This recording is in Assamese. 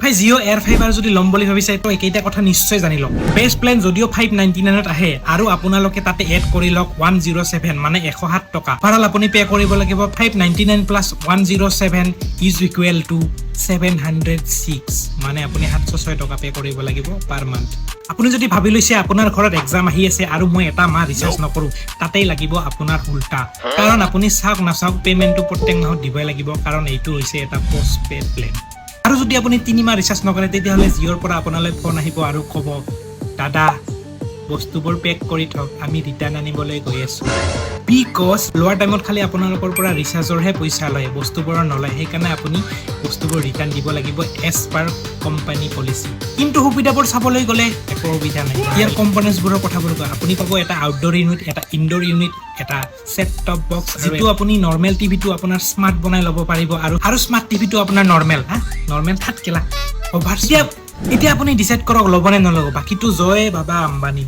ভাই Jio Airfiber যদি লম বুলি ভাবিছে তো একেইটা কথা নিশ্চয় জানি লওক বেস্ট প্ল্যান যদিও 599 ত আহে আৰু আপোনালোকে তাতে এড কৰি লওক 107 মানে 107 টকা ভাড়া আপুনি পে কৰিব লাগিব 599 প্লাস 107 ইজ ইকুৱেল টু 706 মানে আপুনি 706 টকা পে কৰিব লাগিব পাৰ মান্থ আপুনি যদি ভাবি লৈছে আপোনাৰ ঘৰত এক্সাম আহি আছে আৰু মই এটা মাহ ৰিচাৰ্জ নকৰো তাতেই লাগিব আপোনাৰ উল্টা কাৰণ আপুনি চাওক না চাওক পেমেন্টটো প্ৰত্যেক মাহত দিবই লাগিব কাৰণ এইটো হৈছে এটা পোষ্টপেড প্ল্যান আৰু যদি আপুনি 3 মাহ ৰিচাৰ্জ নকৰে তেতিয়াহলে জিঅ'ৰ পৰা আপোনালৈ ফোন আহিব আৰু ক'ব দাদা বস্তুবোৰ পেক কৰি থক আমি ৰিটাৰ্ণ আনিবলৈ গৈ আছো বিকজ লোৱাৰ টাইমত খালি আপোনালোকৰ পৰা ৰিচাৰ্জৰহে পইচা লয় বস্তুবোৰৰ নলয় সেইকাৰণে আপুনি বস্তুবোৰ ৰিটাৰ্ণ দিব লাগিব এজ পাৰ কোম্পানী পলিচি কিন্তু সুবিধাবোৰ চাবলৈ গ'লে একো সুবিধা নাই ইয়াৰ কম্পনেণ্টছবোৰৰ কথাবোৰ আপুনি পাব এটা আউটডোৰ ইউনিট এটা ইনডোৰ ইউনিট এটা সেট টপ বক্স যিটো আপুনি নৰ্মেল টিভিটো আপোনাৰ স্মাৰ্ট বনাই ল'ব পাৰিব আৰু স্মাৰ্ট টিভিটো আপোনাৰ নৰ্মেল থাককেলা অভাৰ এতিয়া আপুনি ডিসাইড কৰক ল'ব নে নল'ব বাকিটো জয় বাবা আম্বানী